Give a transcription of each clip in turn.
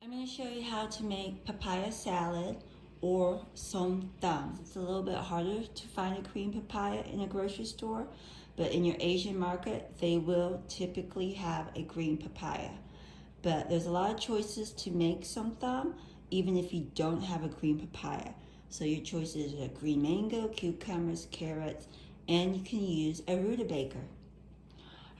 I'm going to show you how to make papaya salad or som tam. It's a little bit harder to find a green papaya in a grocery store, but in your Asian market, they will typically have a green papaya. But there's a lot of choices to make som tam, even if you don't have a green papaya. So your choices are green mango, cucumbers, carrots, and you can use a rutabaga.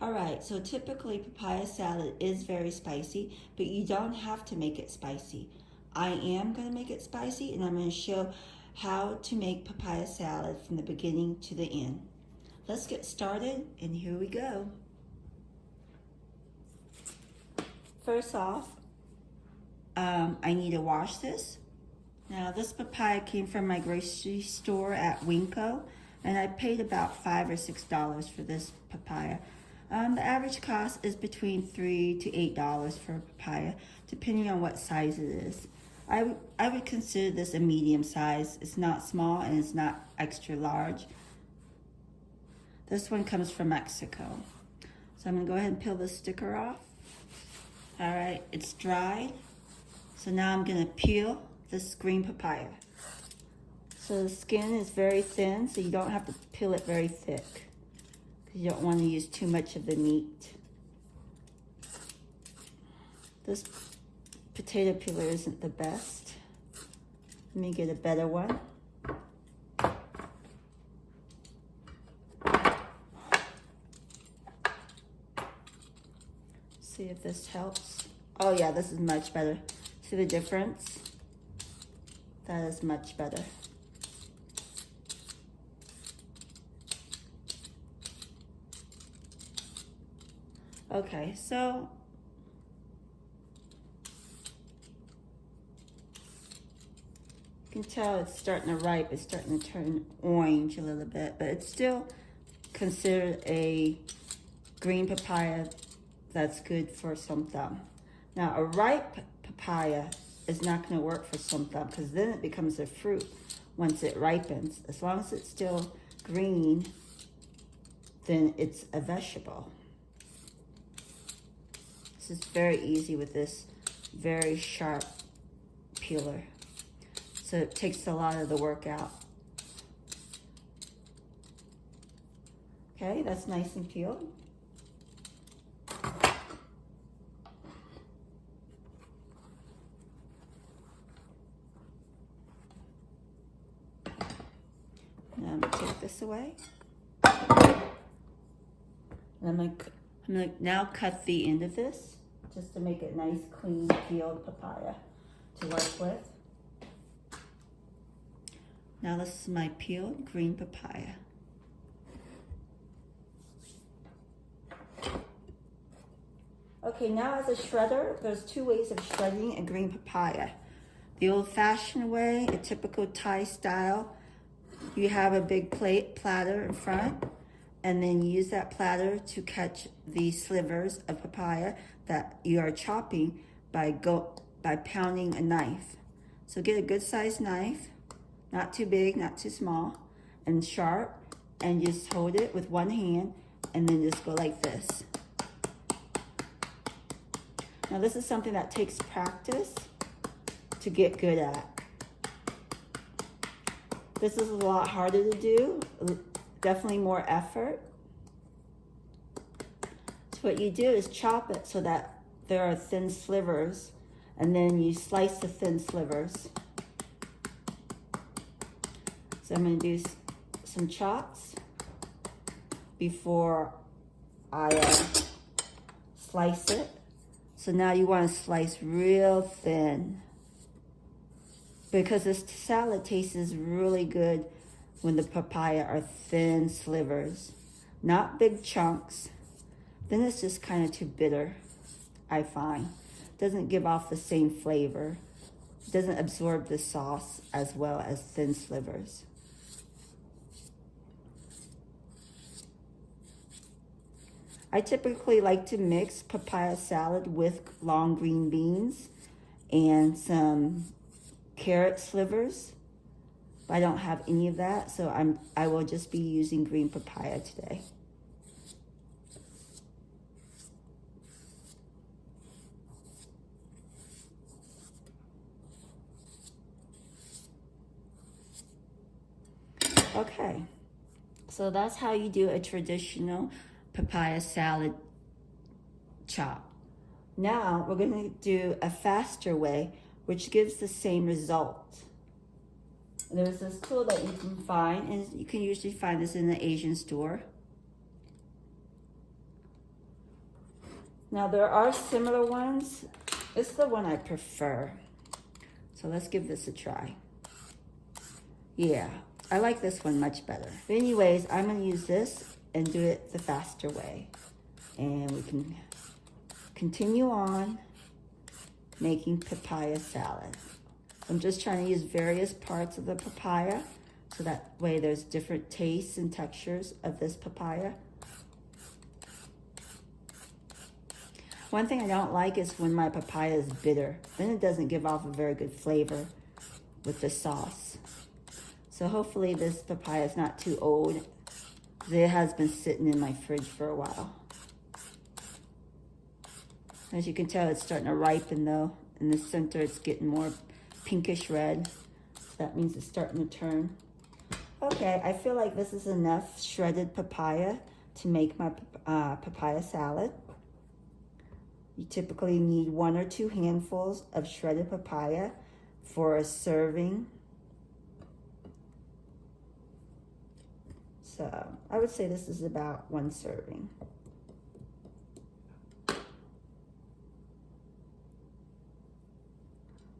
Alright, so typically papaya salad is very spicy, but you don't have to make it spicy. I am going to make it spicy, and I'm going to show how to make papaya salad from the beginning to the end. Let's get started, and here we go. First off, I need to wash this. Now this papaya came from my grocery store at Winco, and I paid about $5 or $6 for this papaya. The average cost is between $3 to $8 for a papaya, depending on what size it is. I would consider this a medium size. It's not small and it's not extra large. This one comes from Mexico. So I'm going to go ahead and peel the sticker off. All right, it's dried. So now I'm going to peel this green papaya. So the skin is very thin, so you don't have to peel it very thick. You don't want to use too much of the meat. This potato peeler isn't the best. Let me get a better one. See if this helps. Oh yeah, this is much better. See the difference? That is much better. Okay, so you can tell it's starting to ripe. It's starting to turn orange a little bit, but it's still considered a green papaya that's good for som tam. Now, a ripe papaya is not going to work for som tam because then it becomes a fruit once it ripens. As long as it's still green, then it's a vegetable. This is very easy with this very sharp peeler. So it takes a lot of the work out. Okay, that's nice and peeled. Now I'm going to take this away. And I'm going to now cut the end of this just to make it nice, clean, peeled papaya to work with. Now this is my peeled green papaya. Okay, now as a shredder, there's two ways of shredding a green papaya. The old-fashioned way, a typical Thai style, you have a big platter in front, and then use that platter to catch the slivers of papaya that you are chopping by pounding a knife. So get a good sized knife, not too big, not too small, and sharp, and just hold it with one hand, and then just go like this. Now this is something that takes practice to get good at. This is a lot harder to do. Definitely more effort. So what you do is chop it so that there are thin slivers, and then you slice the thin slivers. So I'm going to do some chops before I slice it. So now you want to slice real thin, because this salad tastes really good when the papaya are thin slivers, not big chunks. Then it's just kind of too bitter, I find. Doesn't give off the same flavor. Doesn't absorb the sauce as well as thin slivers. I typically like to mix papaya salad with long green beans and some carrot slivers. I don't have any of that, so I will just be using green papaya today. Okay, so that's how you do a traditional papaya salad chop. Now we're going to do a faster way, which gives the same result. There's this tool that you can find, and you can usually find this in the Asian store. Now there are similar ones. This is the one I prefer. So let's give this a try. Yeah, I like this one much better. But anyways, I'm gonna use this and do it the faster way. And we can continue on making papaya salad. I'm just trying to use various parts of the papaya so that way there's different tastes and textures of this papaya. One thing I don't like is when my papaya is bitter. Then it doesn't give off a very good flavor with the sauce. So hopefully this papaya is not too old. It has been sitting in my fridge for a while. As you can tell, it's starting to ripen though. In the center, it's getting more pinkish red. So that means it's starting to turn. Okay, I feel like this is enough shredded papaya to make my papaya salad. You typically need 1 or 2 handfuls of shredded papaya for a serving. So I would say this is about 1 serving.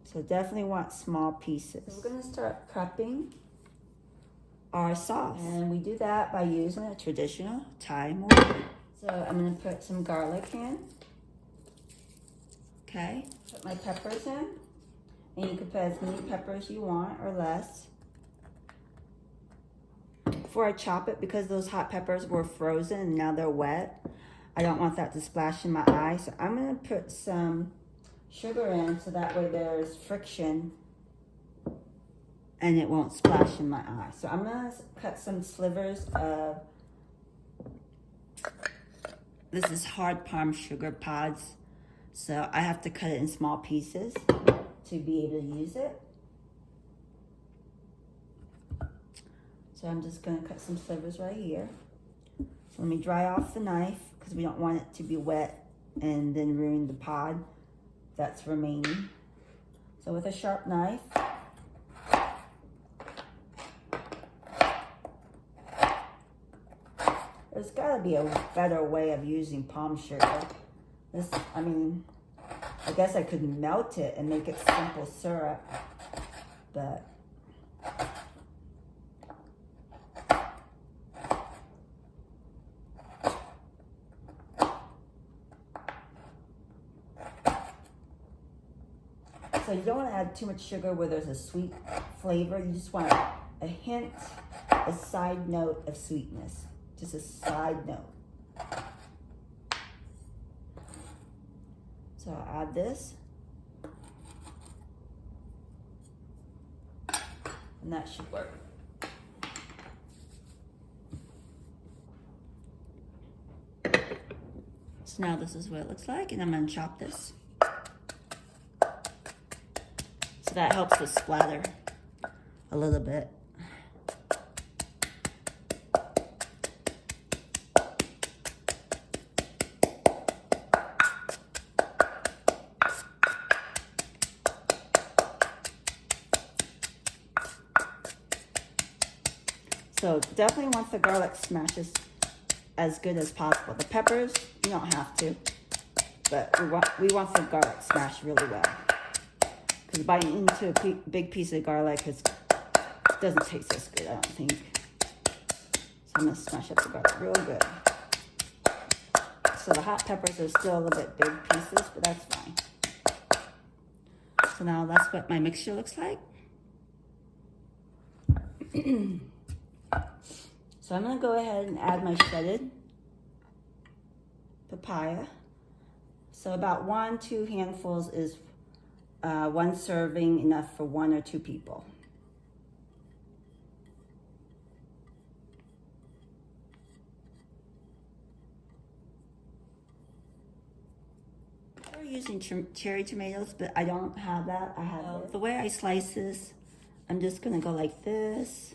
So definitely want small pieces. So we're going to start prepping our sauce. And we do that by using a traditional Thai mortar. So I'm going to put some garlic in. Okay, put my peppers in. And you can put as many peppers you want or less. Before I chop it, because those hot peppers were frozen and now they're wet, I don't want that to splash in my eye. So I'm going to put some sugar in so that way there's friction and it won't splash in my eye. So I'm going to cut some slivers of, this is hard palm sugar pods. So I have to cut it in small pieces to be able to use it. So I'm just going to cut some slivers right here. So let me dry off the knife because we don't want it to be wet and then ruin the pod that's remaining. So with a sharp knife, there's got to be a better way of using palm sugar. This, I guess I could melt it and make it simple syrup, but so you don't want to add too much sugar where there's a sweet flavor. You just want a hint, a side note of sweetness, just a side note. So I'll add this. And that should work. So now this is what it looks like, and I'm going to chop this. So that helps to splatter a little bit. So definitely want the garlic smashes as good as possible. The peppers, you don't have to, but we want the garlic smashed really well. Because biting into a big piece of garlic doesn't taste as good, I don't think. So I'm going to smash up the garlic real good. So the hot peppers are still a little bit big pieces, but that's fine. So now that's what my mixture looks like. So I'm going to go ahead and add my shredded papaya. So about 1-2 handfuls is 1 serving, enough for 1 or 2 people. We're using cherry tomatoes, but I don't have that. I have the way I slice this, I'm just going to go like this.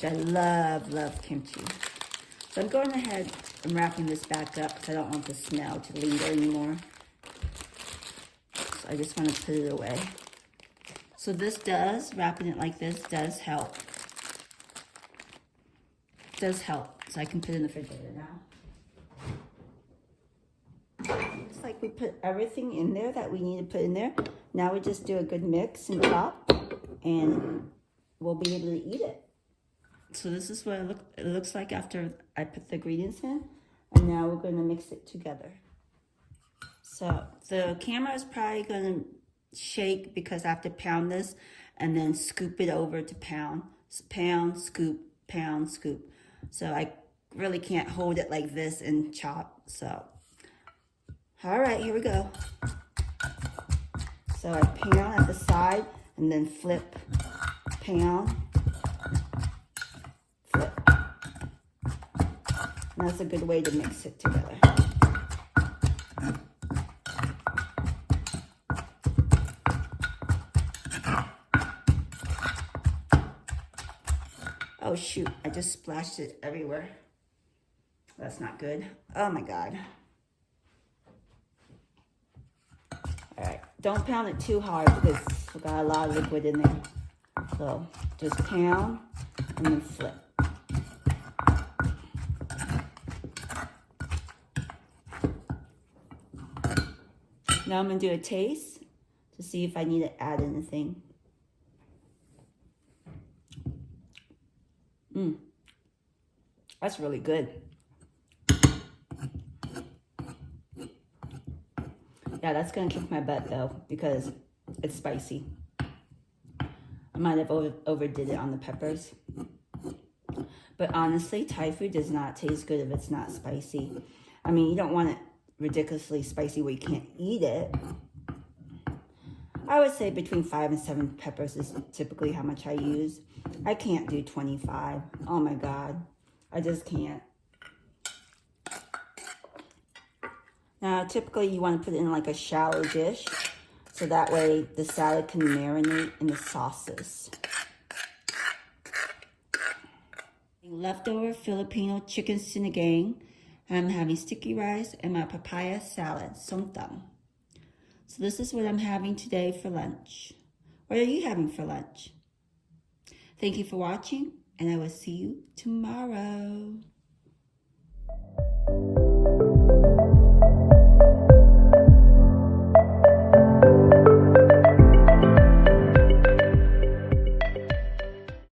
which I love kimchi. So I'm going ahead and wrapping this back up because I don't want the smell to linger anymore. So I just want to put it away. So wrapping it like this does help. Does help. So I can put it in the refrigerator now. Looks like we put everything in there that we need to put in there. Now we just do a good mix and chop, and we'll be able to eat it. So this is what it looks like after I put the ingredients in, and now we're going to mix it together. So the camera is probably going to shake because I have to pound this and then scoop it over to pound, scoop, pound, scoop. So I really can't hold it like this and chop. So, all right, here we go. So I pound at the side and then flip, pound, flip. And that's a good way to mix it together. Oh shoot, I just splashed it everywhere. That's not good. Oh my God. All right, don't pound it too hard because we got a lot of liquid in there. So just pound and then flip. Now I'm gonna do a taste to see if I need to add anything. That's really good. Yeah, that's gonna kick my butt though because it's spicy. I might have overdid it on the peppers. But honestly, Thai food does not taste good if it's not spicy. I mean, you don't want it ridiculously spicy where you can't eat it. I would say between 5 and 7 peppers is typically how much I use. I can't do 25. Oh my God. I just can't. Now, typically you want to put it in like a shallow dish so that way the salad can marinate in the sauces. Leftover Filipino chicken sinigang. I'm having sticky rice and my papaya salad, somtam. So this is what I'm having today for lunch. What are you having for lunch? Thank you for watching, and I will see you tomorrow.